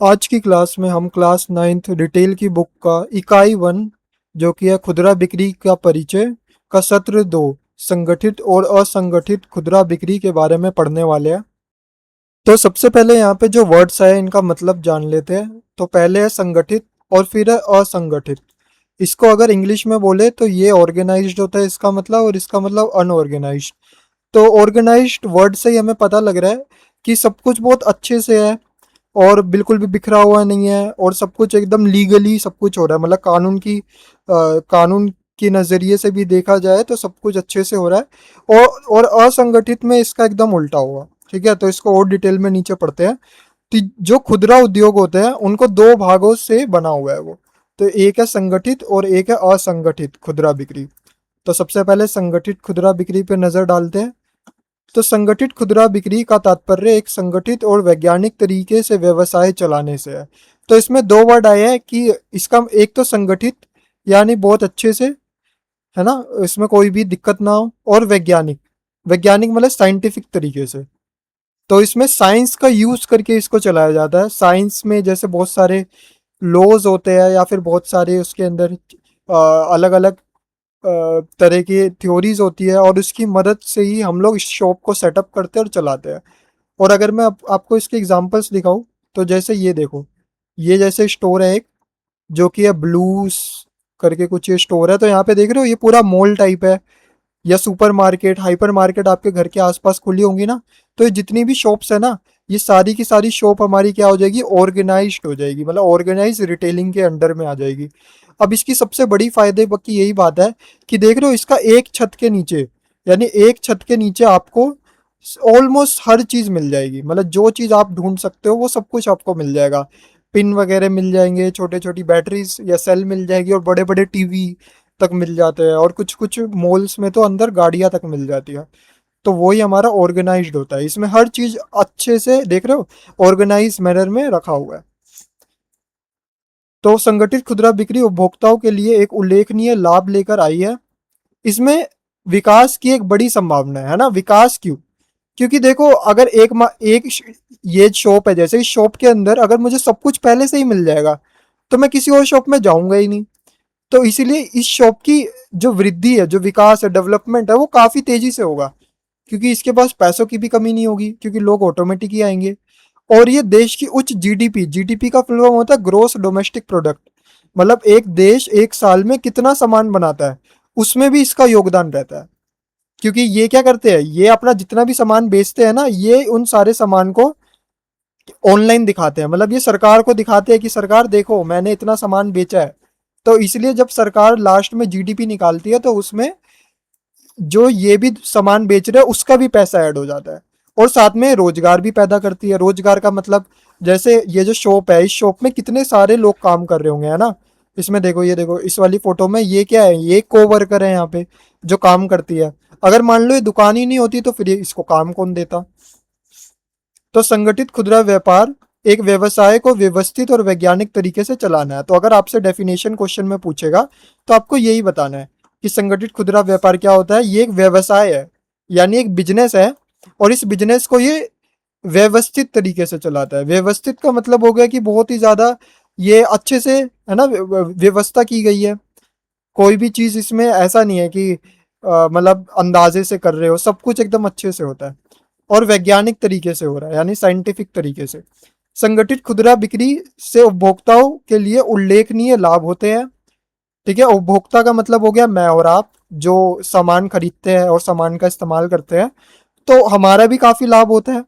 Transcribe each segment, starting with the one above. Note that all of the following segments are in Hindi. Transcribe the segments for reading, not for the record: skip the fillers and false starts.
आज की क्लास में हम क्लास 9th डिटेल की बुक का इकाई 1 जो कि है खुदरा बिक्री का परिचय का सत्र 2 संगठित और असंगठित खुदरा बिक्री के बारे में पढ़ने वाले हैं। तो सबसे पहले यहाँ पे जो वर्ड्स है इनका मतलब जान लेते हैं। तो पहले है संगठित और फिर है असंगठित। इसको अगर इंग्लिश में बोले तो ये ऑर्गेनाइज्ड होता है इसका मतलब, और इसका मतलब अनऑर्गेनाइज्ड। तो ऑर्गेनाइज्ड वर्ड से ही हमें पता लग रहा है कि सब कुछ बहुत अच्छे से है और बिल्कुल भी बिखरा हुआ नहीं है, और सब कुछ एकदम लीगली सब कुछ हो रहा है, मतलब कानून के नज़रिए से भी देखा जाए तो सब कुछ अच्छे से हो रहा है। और असंगठित में इसका एकदम उल्टा हुआ। ठीक है, तो इसको और डिटेल में नीचे पढ़ते हैं। तो जो खुदरा उद्योग होते हैं उनको दो भागों से बना हुआ है वो। तो एक है संगठित और एक है असंगठित खुदरा बिक्री। तो सबसे पहले संगठित खुदरा बिक्री पे नजर डालते हैं। तो संगठित खुदरा बिक्री का तात्पर्य एक संगठित और वैज्ञानिक तरीके से व्यवसाय चलाने से है। तो इसमें दो वर्ड आए हैं कि इसका एक तो संगठित यानी बहुत अच्छे से, है ना, इसमें कोई भी दिक्कत ना हो, और वैज्ञानिक, वैज्ञानिक मतलब साइंटिफिक तरीके से। तो इसमें साइंस का यूज करके इसको चलाया जाता है। साइंस में जैसे बहुत सारे लॉज होते हैं या फिर बहुत सारे उसके अंदर अलग अलग तरह की थ्योरीज होती है, और उसकी मदद से ही हम लोग इस शॉप को सेटअप करते हैं और चलाते हैं। और अगर मैं आपको इसके एग्जांपल्स दिखाऊं तो जैसे ये देखो, ये जैसे स्टोर है एक, जो कि है ब्लूस करके कुछ ये स्टोर है। तो यहाँ पे देख रहे हो ये पूरा मॉल टाइप है, या सुपर मार्केट, हाइपर मार्केट आपके घर के आसपास खुली होंगी ना। तो ये जितनी भी शॉप्स है ना, ये सारी की सारी शॉप हमारी क्या हो जाएगी, ऑर्गेनाइज्ड हो जाएगी, मतलब ऑर्गेनाइज रिटेलिंग के अंडर में आ जाएगी। अब इसकी सबसे बड़ी फायदे की यही बात है कि देख रहे हो इसका एक छत के नीचे, यानी एक छत के नीचे आपको ऑलमोस्ट हर चीज मिल जाएगी। मतलब जो चीज आप ढूंढ सकते हो वो सब कुछ आपको मिल जाएगा। पिन वगैरह मिल जाएंगे, छोटे छोटी बैटरीज या सेल मिल जाएगी, और बड़े बड़े टीवी तक मिल जाते हैं, और कुछ कुछ मॉल्स में तो अंदर गाड़ियां तक मिल जाती है। तो वही हमारा ऑर्गेनाइज्ड होता है, इसमें हर चीज अच्छे से देख रहे हो ऑर्गेनाइज मैनर में रखा हुआ है। तो संगठित खुदरा बिक्री उपभोक्ताओं के लिए एक उल्लेखनीय लाभ लेकर आई है। इसमें विकास की एक बड़ी संभावना है ना। विकास क्यों? क्योंकि देखो अगर ये शॉप है, जैसे इस शॉप के अंदर अगर मुझे सब कुछ पहले से ही मिल जाएगा तो मैं किसी और शॉप में जाऊंगा ही नहीं। तो इसीलिए इस शॉप की जो वृद्धि है, जो विकास है, डेवलपमेंट है, वो काफी तेजी से होगा, क्योंकि इसके पास पैसों की भी कमी नहीं होगी, क्योंकि लोग ऑटोमेटिक ही आएंगे। और ये देश की उच्च जीडीपी, जीडीपी का फुल फॉर्म होता है ग्रोस डोमेस्टिक प्रोडक्ट, मतलब एक देश एक साल में कितना सामान बनाता है उसमें भी इसका योगदान रहता है। क्योंकि ये क्या करते हैं, ये अपना जितना भी सामान बेचते हैं ना, ये उन सारे सामान को ऑनलाइन दिखाते हैं, मतलब ये सरकार को दिखाते हैं कि सरकार देखो मैंने इतना सामान बेचा है। तो इसलिए जब सरकार लास्ट में जीडीपी निकालती है तो उसमें जो ये भी सामान बेच रहे हैं उसका भी पैसा ऐड हो जाता है, और साथ में रोजगार भी पैदा करती है। रोजगार का मतलब जैसे ये जो शॉप है, इस शॉप में कितने सारे लोग काम कर रहे होंगे, है ना। इसमें देखो, ये देखो इस वाली फोटो में ये क्या है, ये को वर्कर है यहाँ पे जो काम करती है। अगर मान लो ये दुकान ही नहीं होती तो फिर इसको काम कौन देता। तो संगठित खुदरा व्यापार एक व्यवसाय को व्यवस्थित और वैज्ञानिक तरीके से चलाना है। तो अगर आपसे डेफिनेशन क्वेश्चन में पूछेगा तो आपको यही बताना है कि संगठित खुदरा व्यापार क्या होता है। ये एक व्यवसाय है, यानी एक बिजनेस है, और इस बिजनेस को ये व्यवस्थित तरीके से चलाता है। व्यवस्थित का मतलब हो गया कि बहुत ही ज्यादा ये अच्छे से, है ना, व्यवस्था की गई है। कोई भी चीज इसमें ऐसा नहीं है कि मतलब अंदाजे से कर रहे हो, सब कुछ एकदम अच्छे से होता है और वैज्ञानिक तरीके से हो रहा है, यानी साइंटिफिक तरीके से। संगठित खुदरा बिक्री से उपभोक्ताओं के लिए उल्लेखनीय लाभ होते हैं। ठीक है, उपभोक्ता का मतलब हो गया मैं और आप, जो सामान खरीदते हैं और सामान का इस्तेमाल करते हैं। तो हमारा भी काफी लाभ होता है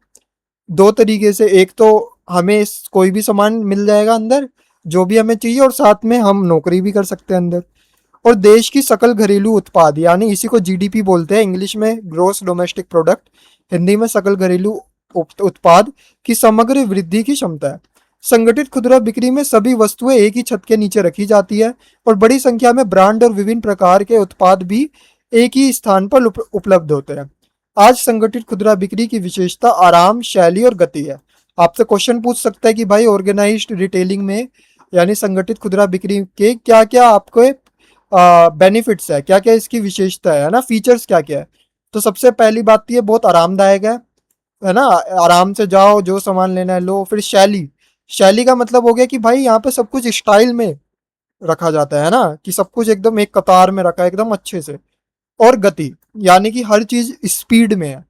दो तरीके से। एक तो हमें कोई भी सामान मिल जाएगा अंदर जो भी हमें चाहिए, और साथ में हम नौकरी भी कर सकते हैं अंदर। और देश की सकल घरेलू उत्पाद, यानी इसी को जीडीपी बोलते हैं, इंग्लिश में ग्रोस डोमेस्टिक प्रोडक्ट, हिंदी में सकल घरेलू उत्पाद की समग्र वृद्धि की क्षमता है। संगठित खुदरा बिक्री में सभी वस्तुएं एक ही छत के नीचे रखी जाती है, और बड़ी संख्या में ब्रांड और विभिन्न प्रकार के उत्पाद भी एक ही स्थान पर उपलब्ध होते हैं। आज संगठित खुदरा बिक्री की विशेषता आराम, शैली और गति है। आपसे क्वेश्चन पूछ सकता है कि भाई ऑर्गेनाइज्ड रिटेलिंग में, यानी संगठित खुदरा बिक्री के क्या क्या आपको बेनिफिट्स है, क्या क्या इसकी विशेषता है ना, फीचर्स क्या क्या है। तो सबसे पहली बात तो ये बहुत आरामदायक है ना। आराम से जाओ, जो सामान लेना है लो। फिर शैली, शैली का मतलब हो गया कि भाई यहाँ पे सब कुछ स्टाइल में रखा जाता है ना, कि सब कुछ एकदम एक कतार में रखा है एकदम अच्छे से। और गति, यानी कि हर चीज स्पीड में है।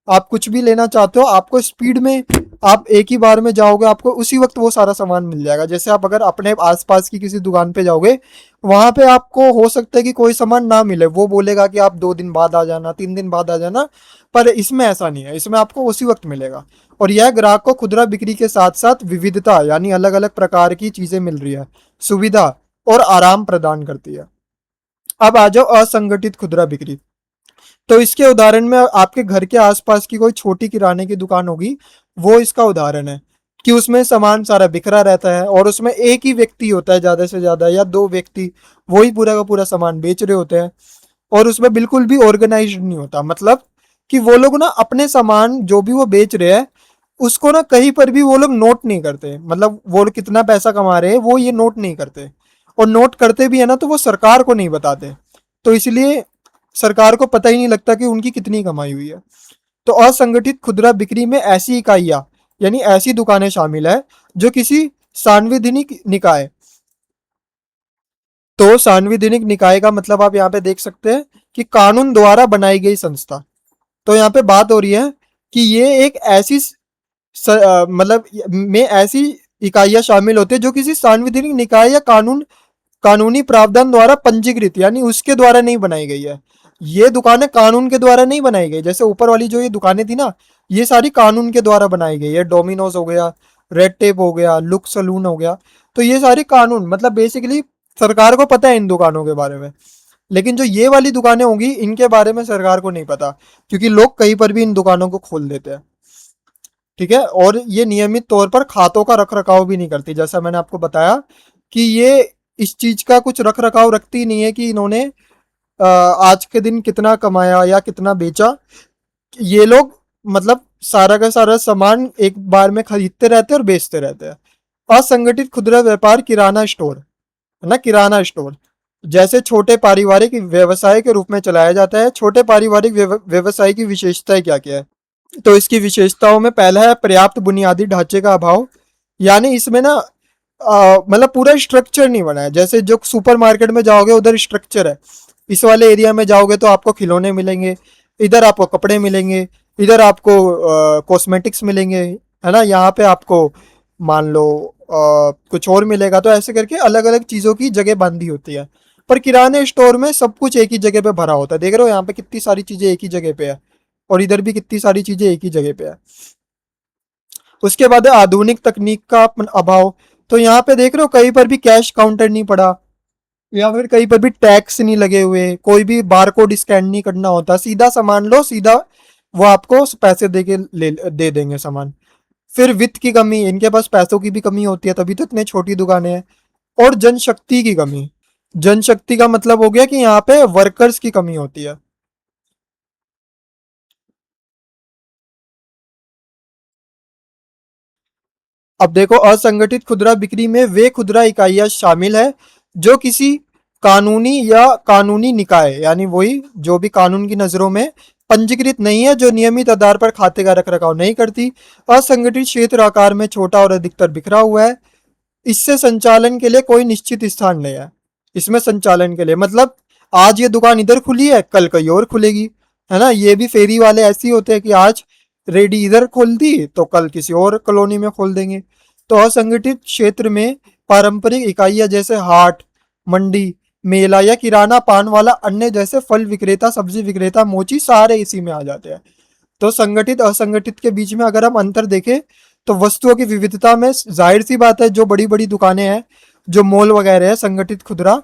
आप कुछ भी लेना चाहते हो, आपको स्पीड में, आप एक ही बार में जाओगे, आपको उसी वक्त वो सारा सामान मिल जाएगा। जैसे आप अगर अपने आसपास की किसी दुकान पे जाओगे, वहां पे आपको हो सकता है कि कोई सामान ना मिले, वो बोलेगा कि आप 2 दिन बाद आ जाना, 3 दिन बाद आ जाना। पर इसमें ऐसा नहीं है, इसमें आपको उसी वक्त मिलेगा। और यह ग्राहक को खुदरा बिक्री के साथ साथ विविधता, यानी अलग अलग प्रकार की चीजें मिल रही है, सुविधा और आराम प्रदान करती है। अब आ जाओ असंगठित खुदरा बिक्री। तो इसके उदाहरण में आपके घर के आसपास की कोई छोटी किराने की दुकान होगी, वो इसका उदाहरण है। कि उसमें सामान सारा बिखरा रहता है और उसमें एक ही व्यक्ति होता है, ज्यादा से ज्यादा या 2 व्यक्ति, वही पूरा का पूरा सामान बेच रहे होते हैं। और उसमें बिल्कुल भी ऑर्गेनाइज्ड नहीं होता, मतलब कि वो लोग ना अपने सामान जो भी वो बेच रहे हैं, उसको ना कहीं पर भी वो लोग नोट नहीं करते, मतलब वो लोग कितना पैसा कमा रहे हैं वो ये नोट नहीं करते। और नोट करते भी है ना, तो वो सरकार को नहीं बताते। तो इसलिए सरकार को पता ही नहीं लगता कि उनकी कितनी कमाई हुई है। तो असंगठित खुदरा बिक्री में ऐसी इकाइयां, यानी ऐसी दुकानें शामिल है जो किसी सांविधिनिक निकाय, तो सांविधिनिक निकाय का मतलब आप यहाँ पे देख सकते हैं कि कानून द्वारा बनाई गई संस्था। तो यहाँ पे बात हो रही है कि ये एक ऐसी मतलब में ऐसी इकाइयां शामिल होती है जो किसी सांविधिनिक निकाय या कानूनी प्रावधान द्वारा पंजीकृत, यानी उसके द्वारा नहीं बनाई गई है। ये दुकानें कानून के द्वारा नहीं बनाई गई, जैसे ऊपर वाली जो ये दुकानें थी ना, ये सारी कानून के द्वारा बनाई गई है। डोमिनोज हो गया, रेड टेप हो गया, लुक सलून हो गया। तो ये सारी कानून, मतलब बेसिकली सरकार को पता है इन दुकानों के बारे में। लेकिन जो ये वाली दुकानें होंगी, इनके बारे में सरकार को नहीं पता, क्योंकि लोग कहीं पर भी इन दुकानों को खोल देते हैं। ठीक है। और ये नियमित तौर पर खातों का रख रखाव भी नहीं करती, जैसा मैंने आपको बताया कि ये इस चीज का कुछ रख रखाव रखती नहीं है कि इन्होंने आज के दिन कितना कमाया या कितना बेचा। ये लोग मतलब सारा का सारा सामान एक बार में खरीदते रहते हैं और बेचते रहते हैं। असंगठित खुदरा व्यापार, किराना स्टोर, है ना, किराना स्टोर जैसे छोटे पारिवारिक व्यवसाय के रूप में चलाया जाता है। छोटे पारिवारिक व्यवसाय की विशेषताएं क्या क्या है? तो इसकी विशेषताओं में पहला है पर्याप्त बुनियादी ढांचे का अभाव, यानी इसमें ना मतलब पूरा स्ट्रक्चर नहीं बना है। जैसे जो सुपरमार्केट में जाओगे उधर स्ट्रक्चर है, इस वाले एरिया में जाओगे तो आपको खिलौने मिलेंगे, इधर आपको कपड़े मिलेंगे, इधर आपको कॉस्मेटिक्स मिलेंगे, है ना, यहाँ पे आपको मान लो कुछ और मिलेगा। तो ऐसे करके अलग अलग चीज़ों की जगह बांधी होती है। पर किराने स्टोर में सब कुछ एक ही जगह पे भरा होता है। देख रहे हो यहाँ पे कितनी सारी चीज़ें एक ही जगह पे है, और इधर भी कितनी सारी चीज़ें एक ही जगह पे है। उसके बाद है आधुनिक तकनीक का अभाव। तो यहाँ पे देख रहे हो कहीं पर भी कैश काउंटर नहीं पड़ा, या फिर कहीं पर भी टैक्स नहीं लगे हुए, कोई भी बार कोड स्कैन नहीं करना होता, सीधा सामान लो, सीधा वो आपको पैसे दे के दे देंगे सामान। फिर वित्त की कमी, इनके पास पैसों की भी कमी होती है, तभी तो इतने छोटी दुकानें हैं। और जनशक्ति की कमी, जनशक्ति का मतलब हो गया कि यहाँ पे वर्कर्स की कमी होती है। अब देखो असंगठित खुदरा बिक्री में वे खुदरा इकाइयां शामिल है जो किसी कानूनी या कानूनी निकाय, यानी वही जो भी कानून की नजरों में पंजीकृत नहीं है, जो नियमित आधार पर खाते का रख रखाव नहीं करती। असंगठित क्षेत्र आकार में छोटा और अधिकतर बिखरा हुआ है। इससे संचालन के लिए कोई निश्चित स्थान नहीं है। इसमें संचालन के लिए मतलब आज ये दुकान इधर खुली है, कल कहीं और खुलेगी, है ना। ये भी फेरी वाले ऐसे ही होते हैं कि आज रेडी इधर खोल दी तो कल किसी और कॉलोनी में खोल देंगे। तो असंगठित क्षेत्र में पारंपरिक इकाइयां जैसे हाट, मंडी, मेला या किराना, पान वाला, अन्य जैसे फल विक्रेता, सब्जी विक्रेता, मोची, सारे इसी में आ जाते हैं। तो संगठित असंगठित के बीच में अगर हम अंतर देखें, तो वस्तुओं की विविधता में जाहिर सी बात है, जो बड़ी बड़ी दुकानें हैं, जो मॉल वगैरह है संगठित खुदरा,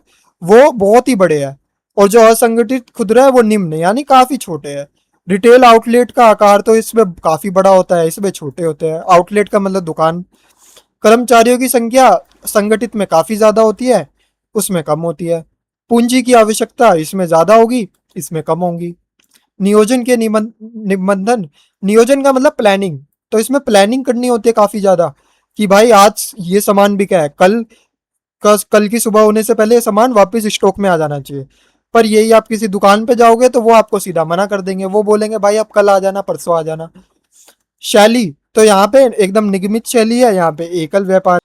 वो बहुत ही बड़े हैं। और जो असंगठित खुदरा है वो निम्न, यानी काफी छोटे हैं। रिटेल आउटलेट का आकार तो इसमें काफी बड़ा होता है, इसमें छोटे होते हैं। आउटलेट का मतलब दुकान। कर्मचारियों की संख्या संगठित में काफी ज्यादा होती है, उसमें कम होती है। पूंजी की आवश्यकता इसमें ज्यादा होगी, इसमें कम होगी। नियोजन के निबंधन, नियोजन का मतलब प्लानिंग। तो इसमें प्लानिंग करनी होती है काफी ज्यादा, कि भाई आज ये सामान बिका है, कल की सुबह होने से पहले ये सामान वापस स्टॉक में आ जाना चाहिए। पर यही आप किसी दुकान पे जाओगे तो वो आपको सीधा मना कर देंगे, वो बोलेंगे भाई आप कल आ जाना, परसों आ जाना। शैली, तो यहाँ पे एकदम निगमित शैली है, यहाँ पे एकल व्यापार।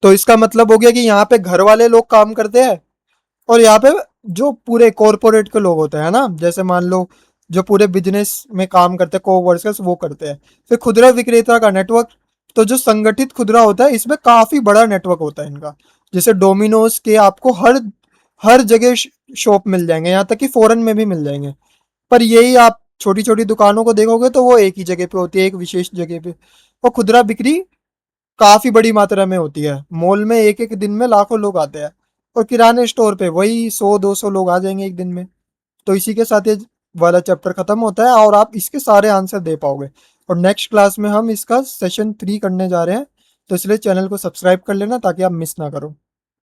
तो इसका मतलब हो गया कि यहाँ पे घर वाले लोग काम करते हैं और यहाँ पे जो पूरे कॉरपोरेट के लोग होते हैं ना, जैसे मान लो जो पूरे बिजनेस में काम करते हैं को वर्कर्स, वो करते हैं। फिर खुदरा विक्रेता का नेटवर्क, तो जो संगठित खुदरा होता है इसमें काफी बड़ा नेटवर्क होता है इनका। जैसे डोमिनोज के आपको हर हर जगह शॉप मिल जाएंगे, यहाँ तक कि फॉरेन में भी मिल जाएंगे। पर यही आप छोटी छोटी दुकानों को देखोगे तो वो एक ही जगह पे होती है, एक विशेष जगह पे। और खुदरा बिक्री काफी बड़ी मात्रा में होती है, मॉल में एक एक दिन में लाखों लोग आते हैं, और किराने स्टोर पे वही 100-200 लोग आ जाएंगे एक दिन में। तो इसी के साथ ये वाला चैप्टर खत्म होता है और आप इसके सारे आंसर दे पाओगे। और नेक्स्ट क्लास में हम इसका सेशन 3 करने जा रहे हैं, तो इसलिए चैनल को सब्सक्राइब कर लेना ताकि आप मिस ना करो।